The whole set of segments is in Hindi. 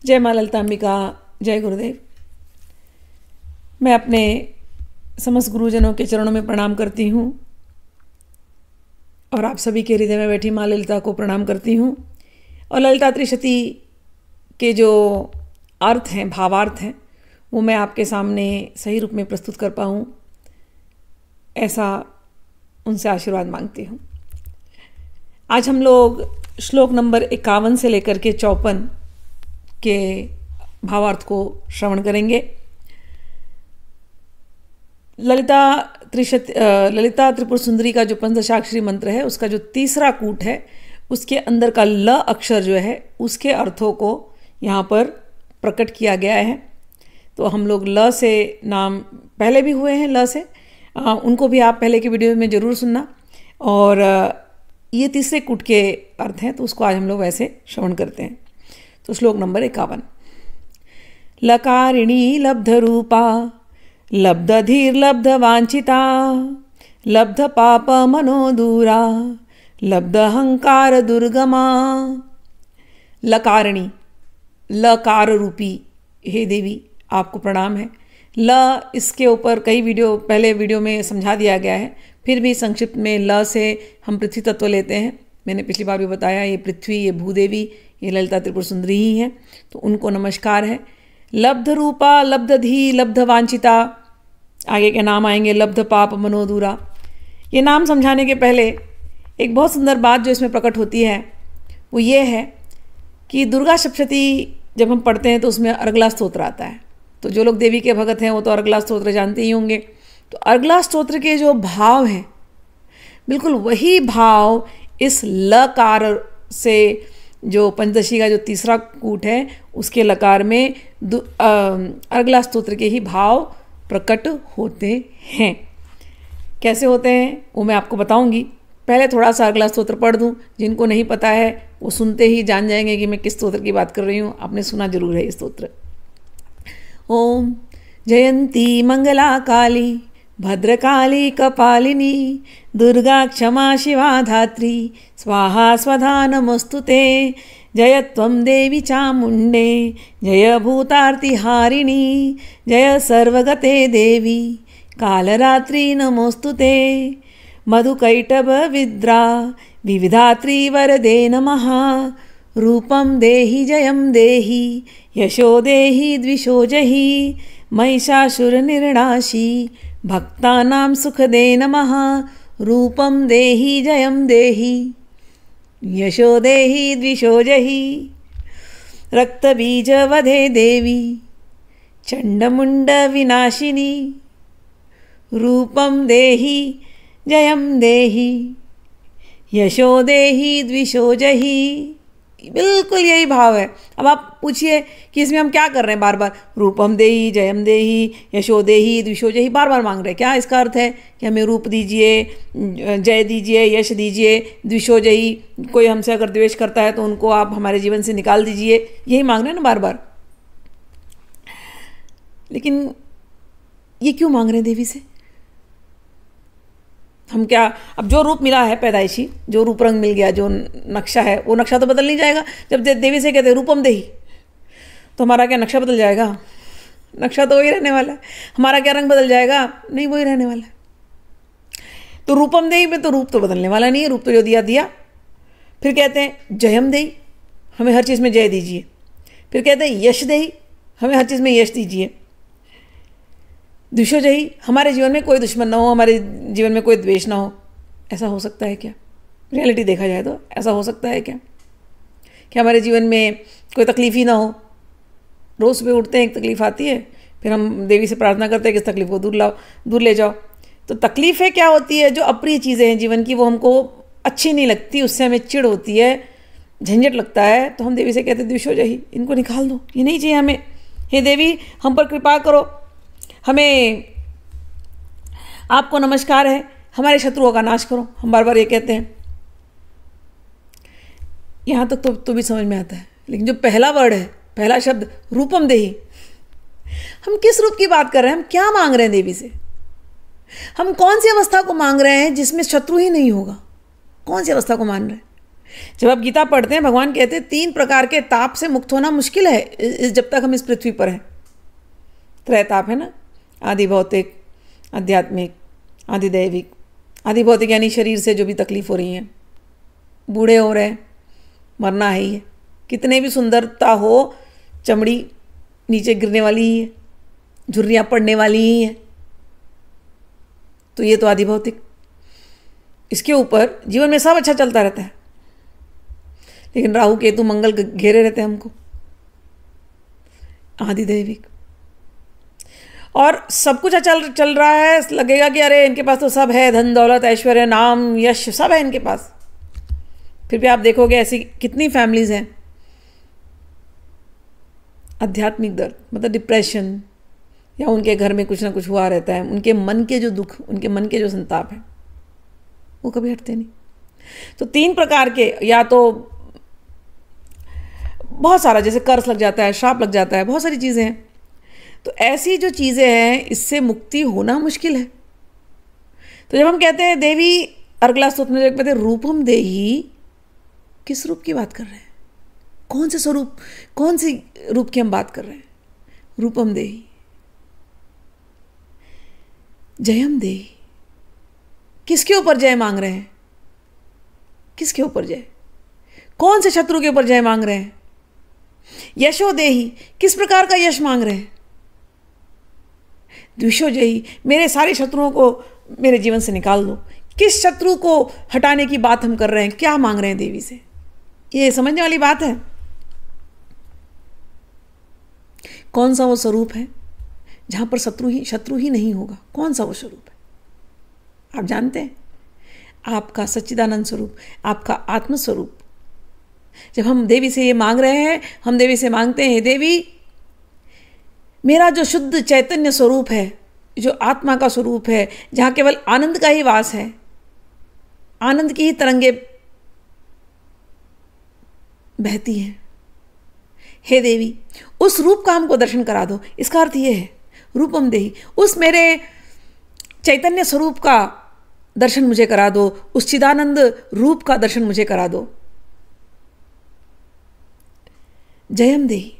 जय माँ ललिताम्बिका, जय गुरुदेव। मैं अपने समस्त गुरुजनों के चरणों में प्रणाम करती हूँ और आप सभी के हृदय में बैठी माँ ललिता को प्रणाम करती हूँ। और ललिता त्रिशती के जो अर्थ हैं, भावार्थ हैं, वो मैं आपके सामने सही रूप में प्रस्तुत कर पाऊँ, ऐसा उनसे आशीर्वाद मांगती हूँ। आज हम लोग श्लोक नंबर 51 से लेकर के 54 के भावार्थ को श्रवण करेंगे। ललिता त्रिपुर सुंदरी का जो पंचदशाक्षरी मंत्र है, उसका जो तीसरा कूट है, उसके अंदर का ल अक्षर जो है, उसके अर्थों को यहाँ पर प्रकट किया गया है। तो हम लोग ल से नाम पहले भी हुए हैं, ल से उनको भी आप पहले की वीडियो में ज़रूर सुनना। और ये तीसरे कूट के अर्थ हैं, तो उसको आज हम लोग वैसे श्रवण करते हैं। तो श्लोक नंबर 51। लकारिणी लब्ध रूपा लब्धधीर्लब्ध वांछिता लब्ध पाप मनोदूरा लब्ध अहंकार दुर्गमा। लकारिणी, लकार रूपी हे देवी, आपको प्रणाम है। ल, इसके ऊपर कई पहले वीडियो में समझा दिया गया है, फिर भी संक्षिप्त में ल से हम पृथ्वी तत्व लेते हैं। मैंने पिछली बार भी बताया, ये पृथ्वी, ये भूदेवी, ये ललिता त्रिपुर सुंदरी ही हैं, तो उनको नमस्कार है। लब्ध रूपा लब्धधी लब्ध वांछिता, आगे के नाम आएंगे लब्ध पाप मनोदूरा। ये नाम समझाने के पहले एक बहुत सुंदर बात जो इसमें प्रकट होती है, वो ये है कि दुर्गा सप्तशती जब हम पढ़ते हैं तो उसमें अर्गला स्तोत्र आता है। तो जो लोग देवी के भगत हैं वो तो अर्गला स्तोत्र जानते ही होंगे। तो अर्गला स्तोत्र के जो भाव हैं, बिल्कुल वही भाव इस लकार से, जो पंचदशी का जो तीसरा कूट है, उसके लकार में अर्गला स्तोत्र के ही भाव प्रकट होते हैं। कैसे होते हैं वो मैं आपको बताऊंगी। पहले थोड़ा सा अर्गला स्तोत्र पढ़ दूं, जिनको नहीं पता है वो सुनते ही जान जाएंगे कि मैं किस स्तोत्र की बात कर रही हूँ। आपने सुना जरूर है ये स्तोत्र। ओम जयंती मंगला काली भद्रकाली कपालिनी दुर्गा क्षमा शिवा धात्री स्वाहा स्वधा नमस्तुते। जय त्वं देवी चामुण्डे जय भूतार्तिहारिणी जय सर्वगते देवी कालरात्रि नमोस्तुते। मधुकैटभ विद्रा विविधात्री वरदे नमः। रूपं देहि जयं देहि यशो देहि द्विषो जहि महिषासुरनिर्णाशी भक्तानां सुखदे नमः। रूपं देहि जयं देहि यशो देहि द्विषो जहि रक्तबीजवधे देवी चण्डमुण्ड विनाशिनी। रूपं देहि जयं देहि यशो देहि द्विषो जहि। बिल्कुल यही भाव है। अब आप पूछिए कि इसमें हम क्या कर रहे हैं, बार बार रूपम देहि जयम देहि यशो देहि द्विषो जहि बार बार मांग रहे हैं। क्या इसका अर्थ है कि हमें रूप दीजिए, जय दीजिए, यश दीजिए, द्विषो जहि, कोई हमसे अगर द्वेष करता है तो उनको आप हमारे जीवन से निकाल दीजिए, यही मांग रहे हैं ना बार बार। लेकिन ये क्यों मांग रहे हैं देवी से? हम क्या, अब जो रूप मिला है पैदाइशी, जो रूप रंग मिल गया, जो नक्शा है, वो नक्शा तो बदल नहीं जाएगा। जब देवी से कहते हैं रूपम देही, तो हमारा क्या नक्शा बदल जाएगा? नक्शा तो वही रहने वाला है। हमारा क्या रंग बदल जाएगा? नहीं, वही रहने वाला है। तो रूपम देही में तो रूप तो बदलने वाला नहीं है, रूप तो जो दिया दिया। फिर कहते हैं जयम देही, हमें हर चीज़ में जय दीजिए। फिर कहते हैं यश देही, हमें हर चीज़ में यश दीजिए। द्विषो जही, हमारे जीवन में कोई दुश्मन ना हो, हमारे जीवन में कोई द्वेष ना हो। ऐसा हो सकता है क्या? रियलिटी देखा जाए तो ऐसा हो सकता है क्या कि हमारे जीवन में कोई तकलीफ ही ना हो? रोज़ सुबह उठते हैं, एक तकलीफ़ आती है, फिर हम देवी से प्रार्थना करते हैं कि इस तकलीफ़ को दूर ले जाओ। तो तकलीफ़ें क्या होती है? जो अप्रिय चीज़ें हैं जीवन की, वो हमको अच्छी नहीं लगती, उससे हमें चिढ़ होती है, झंझट लगता है, तो हम देवी से कहते हैं द्विषो जही, इनको निकाल दो, ये नहीं चाहिए हमें। हे देवी, हम पर कृपा करो, हमें आपको नमस्कार है, हमारे शत्रुओं का नाश करो। हम बार बार ये कहते हैं। यहाँ तक तो भी समझ में आता है। लेकिन जो पहला वर्ड है, पहला शब्द रूपम देही, हम किस रूप की बात कर रहे हैं? हम क्या मांग रहे हैं देवी से? हम कौन सी अवस्था को मांग रहे हैं जिसमें शत्रु ही नहीं होगा? कौन सी अवस्था को मान रहे हैं? जब आप गीता पढ़ते हैं, भगवान कहते हैं 3 प्रकार के ताप से मुक्त होना मुश्किल है जब तक हम इस पृथ्वी पर हैं। त्रैताप है ना, आदि भौतिक, आध्यात्मिक, आदि दैविक। आदि भौतिक यानी शरीर से जो भी तकलीफ हो रही है, बूढ़े हो रहे हैं, मरना है ही है, कितने भी सुंदरता हो चमड़ी नीचे गिरने वाली ही है, झुर्रियाँ पड़ने वाली ही है, तो ये तो आदि भौतिक। इसके ऊपर जीवन में सब अच्छा चलता रहता है, लेकिन राहु केतु मंगल घेरे रहते हैं हमको, आदि दैविक। और सब कुछ चल रहा है, लगेगा कि अरे इनके पास तो सब है, धन दौलत ऐश्वर्य नाम यश सब है इनके पास। फिर भी आप देखोगे ऐसी कितनी फैमिलीज हैं, आध्यात्मिक दर्द मतलब डिप्रेशन, या उनके घर में कुछ ना कुछ हुआ रहता है, उनके मन के जो दुख, उनके मन के जो संताप है वो कभी हटते नहीं। तो 3 प्रकार के, या तो बहुत सारा, जैसे कर्ज लग जाता है, श्राप लग जाता है, बहुत सारी चीज़ें हैं। तो ऐसी जो चीज़ें हैं इससे मुक्ति होना मुश्किल है। तो जब हम कहते हैं देवी, अर्गला स्तोत्र में जब कहते हैं रूपम देही, किस रूप की बात कर रहे हैं? कौन से स्वरूप, कौन सी रूप की हम बात कर रहे हैं? रूपम देही, जयम देही। किसके ऊपर जय मांग रहे हैं? किसके ऊपर जय? कौन से शत्रु के ऊपर जय मांग रहे हैं? यशो देही, किस प्रकार का यश मांग रहे हैं? द्विषो जयी, मेरे सारे शत्रुओं को मेरे जीवन से निकाल दो। किस शत्रु को हटाने की बात हम कर रहे हैं? क्या मांग रहे हैं देवी से? ये समझने वाली बात है। कौन सा वो स्वरूप है जहां पर शत्रु ही नहीं होगा? कौन सा वो स्वरूप है आप जानते हैं? आपका सच्चिदानंद स्वरूप, आपका आत्म स्वरूप। जब हम देवी से ये मांग रहे हैं, हम देवी से मांगते हैं, देवी मेरा जो शुद्ध चैतन्य स्वरूप है, जो आत्मा का स्वरूप है, जहाँ केवल आनंद का ही वास है, आनंद की ही तरंगे बहती हैं, हे देवी उस रूप का हमको दर्शन करा दो। इसका अर्थ ये है रूपम देही, उस मेरे चैतन्य स्वरूप का दर्शन मुझे करा दो, उस चिदानंद रूप का दर्शन मुझे करा दो। जयम देही,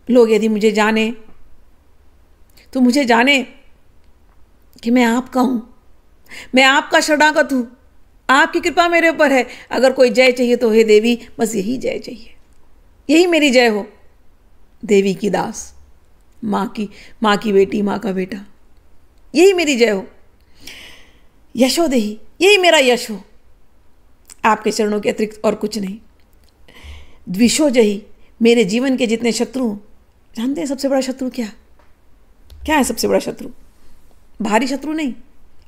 लोग यदि मुझे जाने तो मुझे जाने कि मैं आपका हूं, मैं आपका शरणागत हूं, आपकी कृपा मेरे ऊपर है। अगर कोई जय चाहिए तो हे देवी बस यही जय चाहिए, यही मेरी जय हो। देवी की दास, माँ की बेटी, माँ का बेटा, यही मेरी जय हो। यशो देही, यही मेरा यश हो, आपके चरणों के अतिरिक्त और कुछ नहीं। द्विषो जही, मेरे जीवन के जितने शत्रु, जानते हैं सबसे बड़ा शत्रु क्या है? सबसे बड़ा शत्रु बाहरी शत्रु नहीं।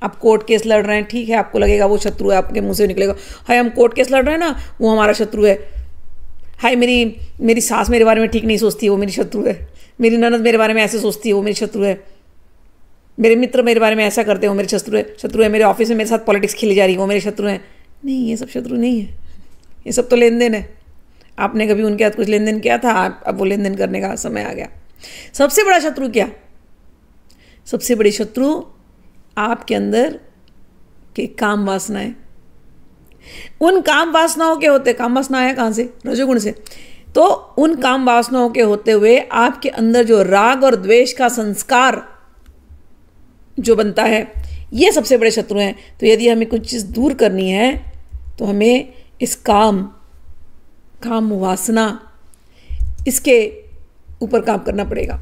आप कोर्ट केस लड़ रहे हैं, ठीक है, आपको लगेगा वो शत्रु है, आपके मुंह से निकलेगा हाय हम कोर्ट केस लड़ रहे हैं ना, वो हमारा शत्रु है। हाय मेरी सास मेरे बारे में ठीक नहीं सोचती है, वो मेरी शत्रु है। मेरी ननद मेरे बारे में ऐसे सोचती है, वो मेरी शत्रु है। मेरे मित्र मेरे बारे में ऐसा करते हैं, वो मेरे शत्रु है। मेरे ऑफिस में मेरे साथ पॉलिटिक्स खेली जा रही है, वो मेरे शत्रु हैं। नहीं, ये सब शत्रु नहीं है, ये सब तो लेन देन है। आपने कभी उनके साथ कुछ लेन देन किया था, अब वो लेन देन करने का समय आ गया। सबसे बड़ा शत्रु क्या? सबसे बड़ी शत्रु आपके अंदर के काम वासनाएं। उन काम वासनाओं के होते, काम वासना है कहाँ से? रजोगुण से। तो उन काम वासनाओं के होते हुए आपके अंदर जो राग और द्वेष का संस्कार जो बनता है, ये सबसे बड़े शत्रु हैं। तो यदि हमें कुछ चीज़ दूर करनी है तो हमें इस काम वासना, इसके ऊपर काम करना पड़ेगा।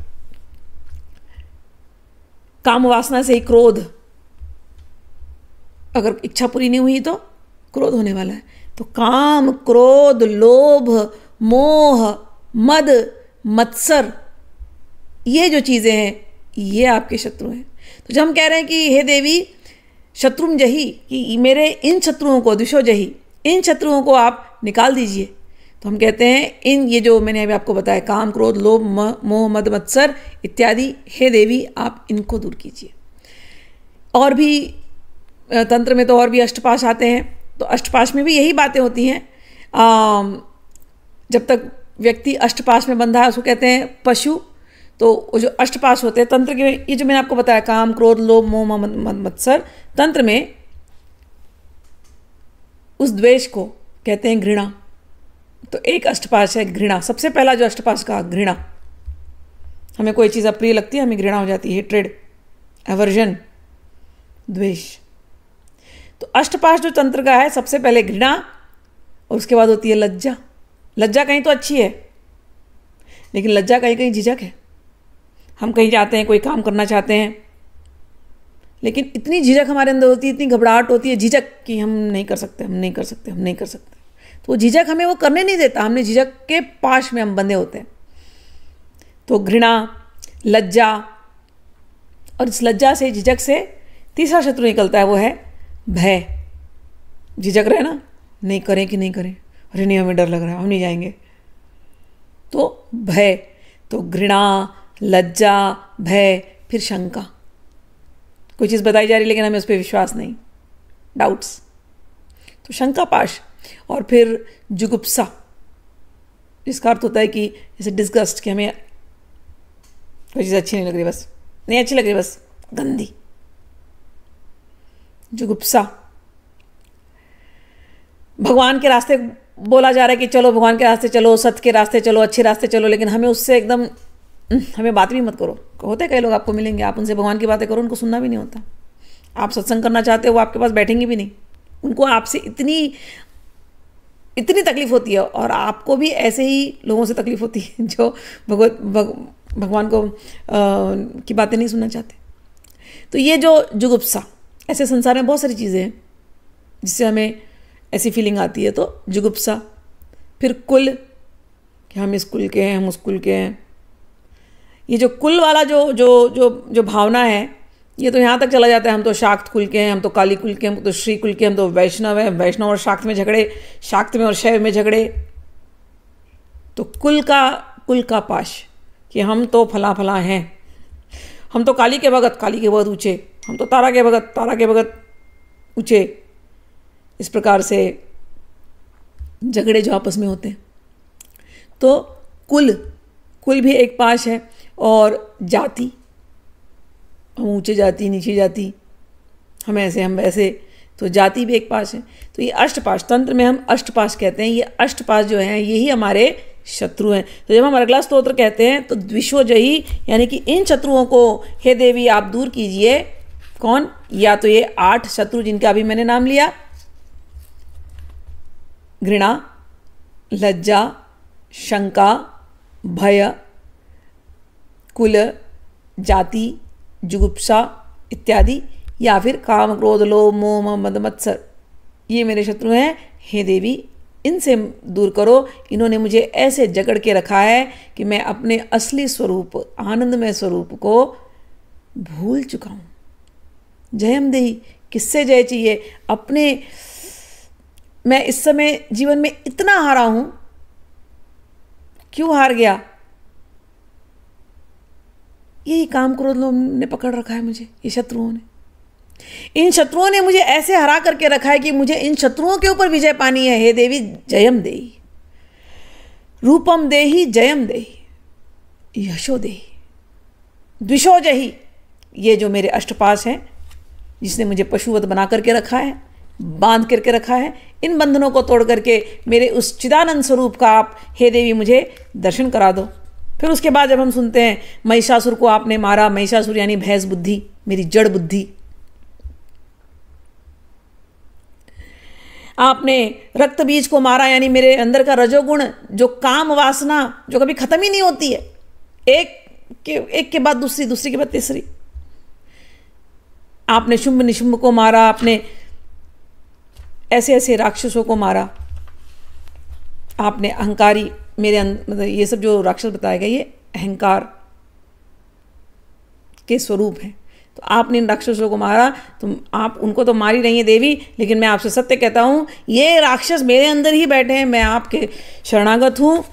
काम वासना से ही क्रोध, अगर इच्छा पूरी नहीं हुई तो क्रोध होने वाला है। तो काम, क्रोध, लोभ, मोह, मद, मत्सर, ये जो चीज़ें हैं ये आपके शत्रु हैं। तो जब हम कह रहे हैं कि हे देवी शत्रुम जही, कि मेरे इन शत्रुओं को, द्विषो जही, इन शत्रुओं को आप निकाल दीजिए, तो हम कहते हैं ये जो मैंने अभी आपको बताया, काम, क्रोध, लोभ, मोह, मद, मत्सर इत्यादि, हे देवी आप इनको दूर कीजिए। और भी तंत्र में तो और भी अष्टपाश आते हैं, तो अष्टपाश में भी यही बातें होती हैं। जब तक व्यक्ति अष्टपाश में बंधा है उसको कहते हैं पशु। तो वो जो अष्टपाश होते हैं तंत्र के, ये जो मैंने आपको बताया, काम, क्रोध, लोभ, मोह, मद, मत्सर, तंत्र में उस द्वेष को कहते हैं घृणा। तो एक अष्टपाश है घृणा। सबसे पहला जो अष्टपाश कहा घृणा, हमें कोई चीज़ अप्रिय लगती है, हमें घृणा हो जाती है, हेट्रेड, एवर्जन, द्वेष। तो अष्टपाश जो तंत्र का है, सबसे पहले घृणा और उसके बाद होती है लज्जा। लज्जा कहीं तो अच्छी है, लेकिन लज्जा कहीं कहीं झिझक है। हम कहीं जाते हैं, कोई काम करना चाहते हैं, लेकिन इतनी झिझक हमारे अंदर होती है, इतनी घबराहट होती है, झिझक कि हम नहीं कर सकते, हम नहीं कर सकते, हम नहीं कर सकते। तो वो झिझक हमें वो करने नहीं देता, हमने झिझक के पाश में हम बंधे होते हैं। तो घृणा, लज्जा, और इस लज्जा से, झिझक से तीसरा शत्रु निकलता है, वो है भय। झिझक रहे ना, नहीं करें कि नहीं करें, अरे नहीं हमें डर लग रहा है, हम नहीं जाएंगे। तो भय, तो घृणा, लज्जा, भय, फिर शंका। कोई चीज़ बताई जा रही लेकिन हमें उस पर विश्वास नहीं, डाउट्स, तो शंका पाश। और फिर जुगुप्सा, जिसका अर्थ होता है कि जैसे डिस्गस्ट, कि हमें कोई चीज़ अच्छी नहीं लग रही, बस नहीं अच्छी लग रही, बस गंदी, जुगुप्सा। भगवान के रास्ते बोला जा रहा है कि चलो भगवान के रास्ते चलो, सत्य के रास्ते चलो, अच्छे रास्ते चलो, लेकिन हमें उससे एकदम, हमें बात भी मत करो। होते कई लोग आपको मिलेंगे, आप उनसे भगवान की बातें करो, उनको सुनना भी नहीं होता। आप सत्संग करना चाहते हो, वो आपके पास बैठेंगे भी नहीं, उनको आपसे इतनी तकलीफ होती है। और आपको भी ऐसे ही लोगों से तकलीफ होती है जो भगवान को की बातें नहीं सुनना चाहते। तो ये जो जुगुप्सा, ऐसे संसार में बहुत सारी चीज़ें हैं जिससे हमें ऐसी फीलिंग आती है। तो जुगुप्सा, फिर कुल, कि हम इस कुल के हैं, हम उस कुल के हैं। ये जो कुल वाला जो जो जो जो भावना है, ये तो यहाँ तक चला जाता है, हम तो शाक्त कुल के हैं, हम तो काली कुल के हैं, हम तो श्री कुल के, हम तो वैष्णव हैं, वैष्णव और शाक्त में झगड़े, शाक्त में और शैव में झगड़े। तो कुल का पाश, कि हम तो फला फला हैं, हम तो काली के भगत, काली के भगत ऊँचे, हम तो तारा के भगत, तारा के भगत ऊँचे। इस प्रकार से झगड़े जो आपस में होते हैं। तो कुल भी एक पाश है। और जाति, हम ऊंचे जाति, नीचे जाति, हम ऐसे, हम वैसे, तो जाति भी एक पाश है। तो ये अष्टपाश, तंत्र में हम अष्टपाश कहते हैं। ये अष्टपाश जो हैं, यही हमारे शत्रु हैं। तो जब हम अगला स्तोत्र कहते हैं तो द्विषोजयी, यानी कि इन शत्रुओं को हे देवी आप दूर कीजिए। कौन? या तो ये 8 शत्रु जिनका अभी मैंने नाम लिया, घृणा, लज्जा, शंका, भय, कुल, जाति, जुगुप्सा इत्यादि, या फिर काम, क्रोध, लोभ, मोह, मद, मत्सर, ये मेरे शत्रु हैं। हे देवी इनसे दूर करो, इन्होंने मुझे ऐसे जकड़ के रखा है कि मैं अपने असली स्वरूप, आनंदमय स्वरूप को भूल चुका हूँ। जयम देही, किससे जय चाहिए? अपने, मैं इस समय जीवन में इतना हारा हूं, क्यों हार गया? यही काम क्रोध लोभ ने पकड़ रखा है मुझे, ये शत्रुओं ने। इन शत्रुओं ने मुझे ऐसे हरा करके रखा है कि मुझे इन शत्रुओं के ऊपर विजय पानी है। हे देवी जयम देही, रूपम देही, जयम देही, यशो देही, द्विषोजही। ये जो मेरे अष्टपाश हैं, जिसने मुझे पशुवत बना करके रखा है, बांध करके रखा है, इन बंधनों को तोड़ करके मेरे उस चिदानंद स्वरूप का आप हे देवी मुझे दर्शन करा दो। फिर उसके बाद जब हम सुनते हैं महिषासुर को आपने मारा, महिषासुर यानी भैंस बुद्धि, मेरी जड़ बुद्धि, आपने रक्त बीज को मारा, यानी मेरे अंदर का रजोगुण, जो काम वासना जो कभी खत्म ही नहीं होती है, एक के बाद दूसरी, दूसरी के बाद तीसरी। आपने शुंभ निशुंभ को मारा, आपने ऐसे ऐसे राक्षसों को मारा, आपने अहंकारी, मेरे मतलब ये सब जो राक्षस बताए गए ये अहंकार के स्वरूप हैं। तो आपने इन राक्षसों को मारा, तो आप उनको तो मारी रही हैं देवी, लेकिन मैं आपसे सत्य कहता हूँ ये राक्षस मेरे अंदर ही बैठे हैं, मैं आपके शरणागत हूँ।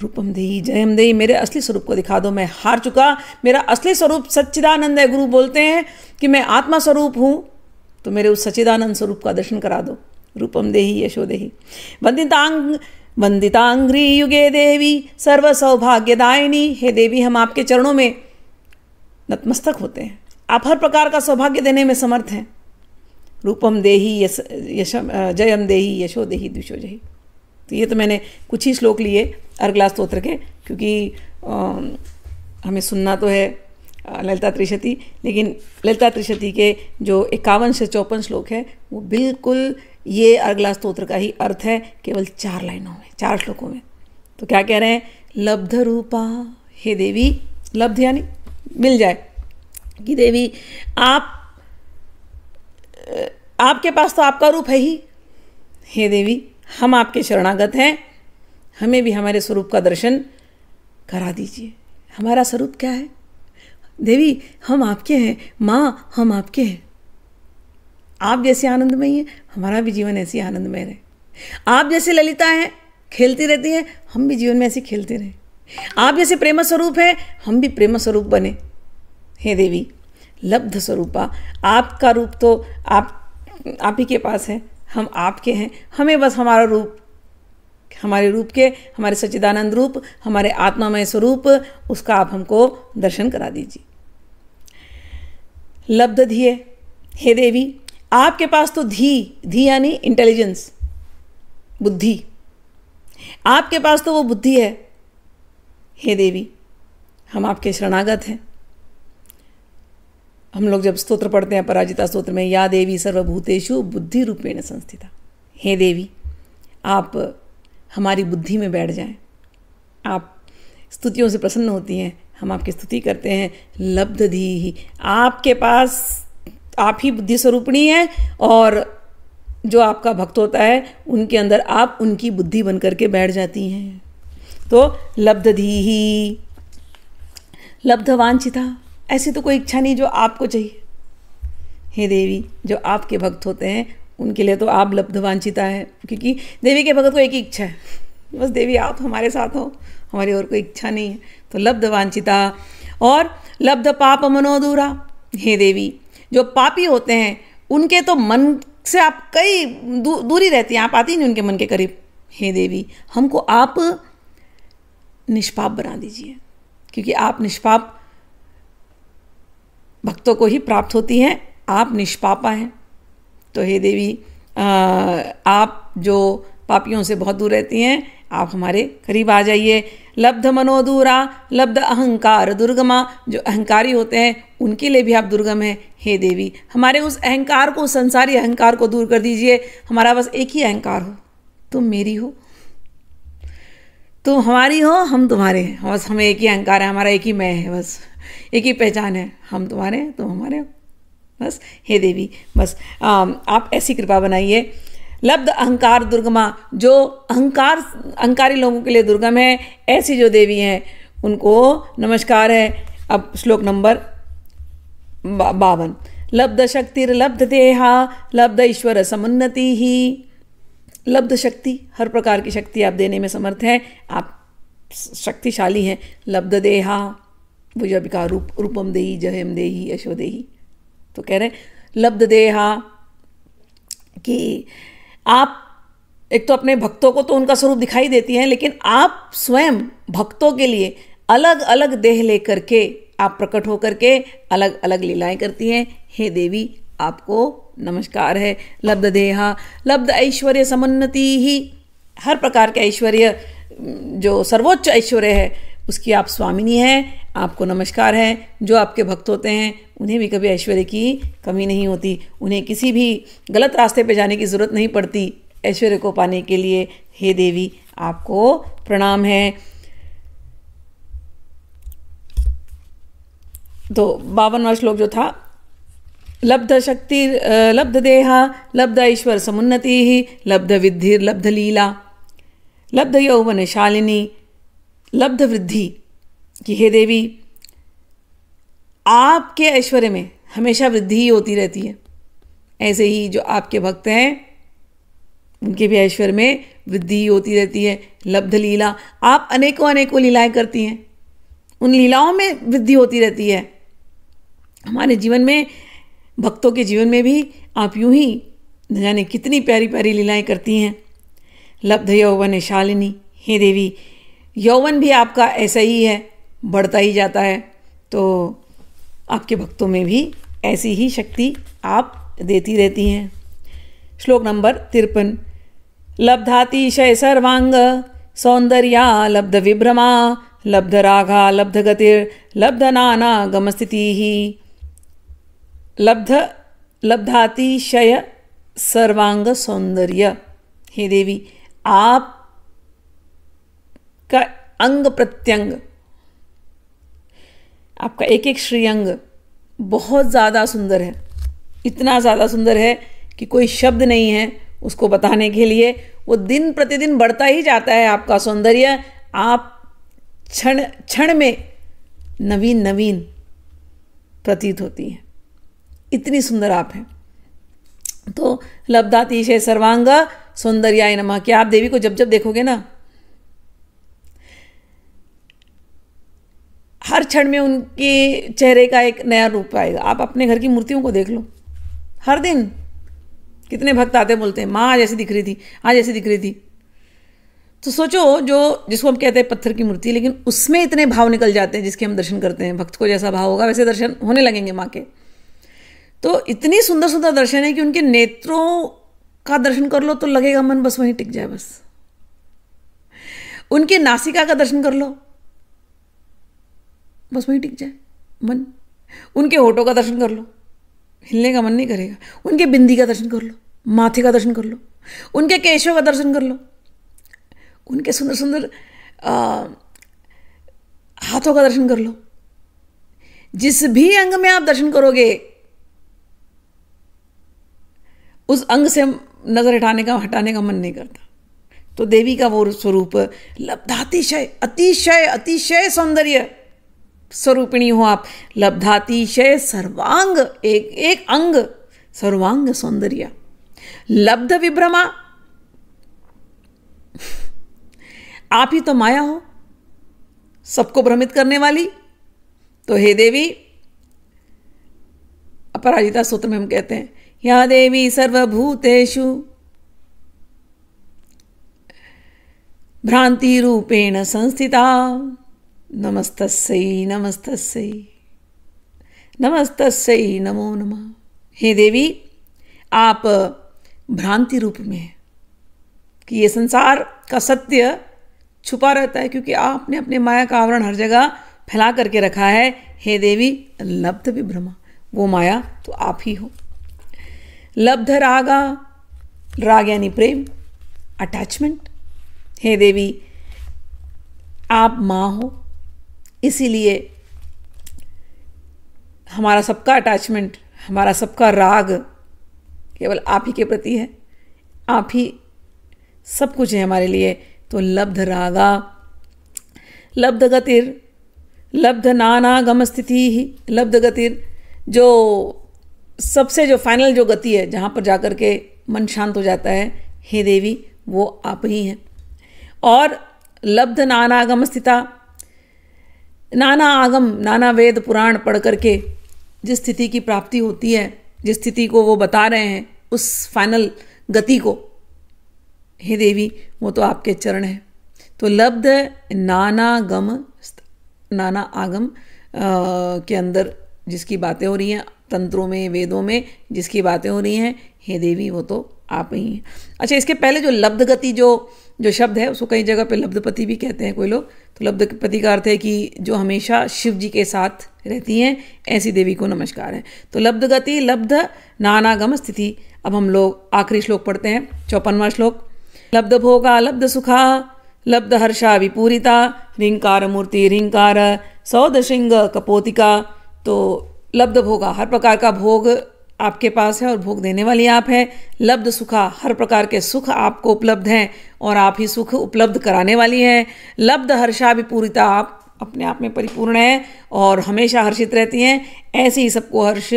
रूपम देही जयम देही, मेरे असली स्वरूप को दिखा दो, मैं हार चुका, मेरा असली स्वरूप सच्चिदानंद है। गुरु बोलते हैं कि मैं आत्मा स्वरूप हूँ, तो मेरे उस सच्चिदानंद स्वरूप का दर्शन करा दो। रूपम देही यशो देही, वंदितांग्री युगे देवी सर्व सौभाग्यदायिनी। हे देवी हम आपके चरणों में नतमस्तक होते हैं, आप हर प्रकार का सौभाग्य देने में समर्थ हैं। रूपम देही जयम देही यशो देही द्विषो जही। तो ये तो मैंने कुछ ही श्लोक लिए अर्गला स्तोत्र के, क्योंकि हमें सुनना तो है ललिता त्रिशती, लेकिन ललिता त्रिशती के जो 51 से 54 श्लोक है वो बिल्कुल ये अर्गला स्तोत्र का ही अर्थ है, केवल 4 लाइनों में, 4 श्लोकों में। तो क्या कह रहे हैं? लब्ध रूपा, हे देवी, लब्ध यानी मिल जाए, कि देवी आपके पास तो आपका रूप है ही, हे देवी हम आपके शरणागत हैं, हमें भी हमारे स्वरूप का दर्शन करा दीजिए। हमारा स्वरूप क्या है? देवी हम आपके हैं, माँ हम आपके हैं। आप जैसे आनंदमयी हैं, हमारा भी जीवन ऐसे आनंदमय रहे। आप जैसे ललिता हैं, खेलती रहती हैं, हम भी जीवन में ऐसे खेलते रहें। आप जैसे प्रेम स्वरूप हैं, हम भी प्रेम स्वरूप बने। हे देवी लब्ध स्वरूपा, आपका रूप तो आप ही के पास है, हम आपके हैं, हमें बस हमारा रूप, हमारे रूप के, हमारे सच्चिदानंद रूप, हमारे आत्मामय स्वरूप, उसका आप हमको दर्शन करा दीजिए। लब्ध धिये, हे देवी आपके पास तो धी यानी इंटेलिजेंस, बुद्धि, आपके पास तो वो बुद्धि है। हे देवी हम आपके शरणागत हैं। हम लोग जब स्तोत्र पढ़ते हैं पराजिता स्तोत्र में, या देवी सर्वभूतेषु बुद्धि रूपेण संस्थिता, हे देवी आप हमारी बुद्धि में बैठ जाएं। आप स्तुतियों से प्रसन्न होती हैं, हम आपकी स्तुति करते हैं। लब्ध धी ही, आपके पास आप ही बुद्धि स्वरूपिणी हैं, और जो आपका भक्त होता है उनके अंदर आप उनकी बुद्धि बन करके बैठ जाती हैं। तो लब्ध धी ही, लब्ध वांछिता, ऐसी तो कोई इच्छा नहीं जो आपको चाहिए। हे देवी जो आपके भक्त होते हैं उनके लिए तो आप लब्ध वांछिता है, क्योंकि देवी के भक्त को एक ही इच्छा है, बस देवी आप हमारे साथ हो, हमारी और कोई इच्छा नहीं है। तो लब्ध वांछिता। और लब्ध पाप मनोदूरा, हे देवी जो पापी होते हैं उनके तो मन से आप कई दूरी रहती हैं, आप आती नहीं उनके मन के करीब। हे देवी हमको आप निष्पाप बना दीजिए, क्योंकि आप निष्पाप भक्तों को ही प्राप्त होती हैं, आप निष्पापा हैं। तो हे देवी आप जो पापियों से बहुत दूर रहती हैं, आप हमारे करीब आ जाइए। लब्ध मनोदूरा, लब्ध अहंकार दुर्गमा, जो अहंकारी होते हैं उनके लिए भी आप दुर्गम हैं। हे देवी हमारे उस अहंकार को, संसारी अहंकार को दूर कर दीजिए। हमारा बस एक ही अहंकार हो, तुम मेरी हो, तुम हमारी हो, हम तुम्हारे हैं। बस हमें एक ही अहंकार है, हमारा एक ही मैं है, बस एक ही पहचान है, हम तुम्हारे हैं, तुम हमारे हो, बस। हे देवी बस आप ऐसी कृपा बनाइए। लब्ध अहंकार दुर्गमा, जो अहंकारी लोगों के लिए दुर्गम है, ऐसी जो देवी हैं उनको नमस्कार है। अब श्लोक नंबर 52। लब्ध शक्तिर लब्ध देहा, लब्ध ईश्वर समुन्नति ही। लब्ध शक्ति, हर प्रकार की शक्ति आप देने में समर्थ हैं, आप शक्तिशाली हैं। लब्ध देहा, वो जब का रूपम देही जयम देही यशो देही। तो कह रहे हैं लब्ध देहा कि आप एक तो अपने भक्तों को तो उनका स्वरूप दिखाई देती हैं, लेकिन आप स्वयं भक्तों के लिए अलग अलग देह लेकर के आप प्रकट होकर के अलग अलग लीलाएं करती हैं। हे देवी आपको नमस्कार है। लब्ध देहा, लब्ध ऐश्वर्य समुन्नति ही, हर प्रकार के ऐश्वर्य, जो सर्वोच्च ऐश्वर्य है उसकी आप स्वामिनी हैं, आपको नमस्कार है। जो आपके भक्त होते हैं उन्हें भी कभी ऐश्वर्य की कमी नहीं होती, उन्हें किसी भी गलत रास्ते पे जाने की ज़रूरत नहीं पड़ती ऐश्वर्य को पाने के लिए। हे देवी आपको प्रणाम है। तो 52वां श्लोक जो था, लब्ध शक्ति लब्ध देहा, लब्ध ईश्वर समुन्नति ही, लब्ध विद्धिर लब्ध लीला, लब्ध यौवन शालिनी, लब्ध वृद्धि। कि हे देवी आपके ऐश्वर्य में हमेशा वृद्धि ही होती रहती है, ऐसे ही जो आपके भक्त हैं उनके भी ऐश्वर्य में वृद्धि ही होती रहती है। लब्ध लीला, आप अनेकों अनेकों लीलाएं करती हैं, उन लीलाओं में वृद्धि होती रहती है। हमारे जीवन में, भक्तों के जीवन में भी आप यूं ही न जाने कितनी प्यारी प्यारी लीलाएं करती हैं। लब्ध यौवन शालिनी, हे देवी यौवन भी आपका ऐसा ही है, बढ़ता ही जाता है। तो आपके भक्तों में भी ऐसी ही शक्ति आप देती रहती हैं। श्लोक नंबर 53। लब्धातिशय सर्वांग सौंदर्या लब्ध विभ्रमा लब्ध रागा लब्ध गतिर लब्ध नाना गम स्थिति ही। लब्धातिशय सर्वांग सौंदर्य। हे देवी, आप का अंग प्रत्यंग, आपका एक एक श्रीअंग बहुत ज़्यादा सुंदर है। इतना ज़्यादा सुंदर है कि कोई शब्द नहीं है उसको बताने के लिए। वो दिन प्रतिदिन बढ़ता ही जाता है आपका सौंदर्य। आप क्षण क्षण में नवीन नवीन प्रतीत होती हैं, इतनी सुंदर आप हैं। तो लब्धातिशय सर्वांग सौंदर्याय नमः। कि आप देवी को जब जब देखोगे ना, हर क्षण में उनके चेहरे का एक नया रूप आएगा। आप अपने घर की मूर्तियों को देख लो, हर दिन कितने भक्त आते बोलते हैं माँ आज ऐसी दिख रही थी, आज ऐसी दिख रही थी। तो सोचो, जो जिसको हम कहते हैं पत्थर की मूर्ति, लेकिन उसमें इतने भाव निकल जाते हैं जिसके हम दर्शन करते हैं। भक्त को जैसा भाव होगा वैसे दर्शन होने लगेंगे माँ के। तो इतनी सुंदर सुंदर दर्शन है कि उनके नेत्रों का दर्शन कर लो तो लगेगा मन बस वहीं टिक जाए। बस उनकी नासिका का दर्शन कर लो, बस वहीं टिक जाए मन। उनके होठों का दर्शन कर लो, हिलने का मन नहीं करेगा। उनके बिंदी का दर्शन कर लो, माथे का दर्शन कर लो, उनके केशों का दर्शन कर लो, उनके सुंदर सुंदर हाथों का दर्शन कर लो। जिस भी अंग में आप दर्शन करोगे उस अंग से नजर हटाने का मन नहीं करता। तो देवी का वो स्वरूप लब्धातिशय, अतिशय अतिशय सौंदर्य स्वरूपिणी हो आप। लब्धातिशय सर्वांग, एक एक अंग सर्वांग सौंदर्य। लब्ध विभ्रमा, आप ही तो माया हो, सबको भ्रमित करने वाली। तो हे देवी, अपराजिता सूत्र में हम कहते हैं या देवी सर्वभूतेषु भ्रांति रूपेण संस्थिता नमस्तस्यै नमस्तस्यै नमस्तस्यै नमो नमः। हे देवी, आप भ्रांति रूप में हैं कि ये संसार का सत्य छुपा रहता है, क्योंकि आपने अपने माया का आवरण हर जगह फैला करके रखा है। हे देवी, लब्ध विभ्रमा, वो माया तो आप ही हो। लब्ध रागा, राग यानी प्रेम, अटैचमेंट। हे देवी, आप माँ हो, इसीलिए हमारा सबका अटैचमेंट, हमारा सबका राग केवल आप ही के प्रति है। आप ही सब कुछ है हमारे लिए। तो लब्ध रागा, लब्ध गतिर, लब्ध नाना गम स्थिति ही। लब्ध गतिर, जो सबसे जो फाइनल जो गति है, जहाँ पर जाकर के मन शांत हो जाता है, हे देवी वो आप ही हैं। और लब्ध नाना आगम स्थिता, नाना आगम, नाना वेद पुराण पढ़ करके जिस स्थिति की प्राप्ति होती है, जिस स्थिति को वो बता रहे हैं, उस फाइनल गति को, हे देवी वो तो आपके चरण हैं। तो लब्ध नाना गम, नाना आगम के अंदर जिसकी बातें हो रही हैं, तंत्रों में, वेदों में जिसकी बातें हो रही हैं, हे देवी वो तो आप ही हैं। अच्छा, इसके पहले जो लब्ध गति जो शब्द है, उसको कई जगह पे लब्धपति भी कहते हैं कोई लोग। तो लब्धपति का अर्थ है कि जो हमेशा शिव जी के साथ रहती हैं, ऐसी देवी को नमस्कार है। तो लब्ध गति, लब्ध नानागम स्थिति। अब हम लोग आखिरी श्लोक पढ़ते हैं, 54वां श्लोक। लब्ध भोगा लब्ध सुखा लब्ध हर्षा विपूरिता ह्रींकार मूर्ति ह्रींकार सौद श्रृंग कपोतिका। तो लब्ध भोगा, हर प्रकार का भोग आपके पास है और भोग देने वाली आप हैं। लब्ध सुखा, हर प्रकार के सुख आपको उपलब्ध हैं और आप ही सुख उपलब्ध कराने वाली हैं। लब्ध हर्षा विपूरिता, आप अपने आप में परिपूर्ण हैं और हमेशा हर्षित रहती हैं। ऐसे ही सबको हर्ष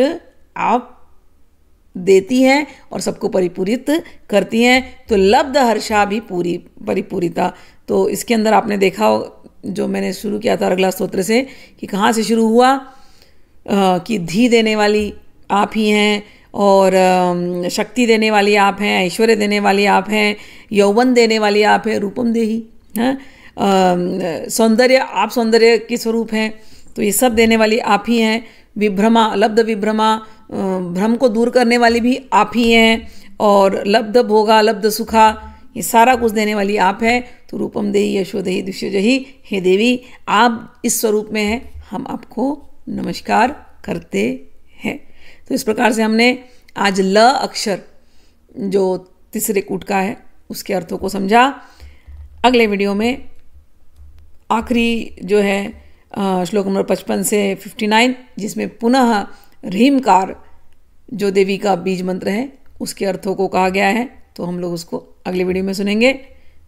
आप देती हैं और सबको परिपूरित करती हैं। तो लब्ध हर्षा भी पूरी परिपूरिता। तो इसके अंदर आपने देखा जो मैंने शुरू किया था अगला स्तोत्र से, कि कहाँ से शुरू हुआ, कि धी देने वाली आप ही हैं और शक्ति देने वाली आप हैं, ऐश्वर्य देने वाली आप हैं, यौवन देने वाली आप हैं, रूपम देही हैं, सौंदर्य, आप सौंदर्य के स्वरूप हैं। तो ये सब देने वाली आप ही हैं। विभ्रमा, लब्ध विभ्रमा, भ्रम को दूर करने वाली भी आप ही हैं, और लब्ध भोगा लब्ध सुखा ये सारा कुछ देने वाली आप है। तो रूपम देहि यशो देहि दुष्यजहि, हे देवी आप इस स्वरूप में हैं, हम आपको नमस्कार करते हैं। तो इस प्रकार से हमने आज ल अक्षर जो तीसरे कूट का है उसके अर्थों को समझा। अगले वीडियो में आखिरी जो है श्लोक नंबर 55 से 59 जिसमें पुनः ह्रीमकार जो देवी का बीज मंत्र है उसके अर्थों को कहा गया है, तो हम लोग उसको अगले वीडियो में सुनेंगे।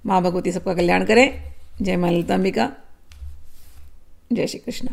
माँ भगवती सबका कल्याण करें। जय माँ ललिताम्बिका, जय श्री कृष्ण।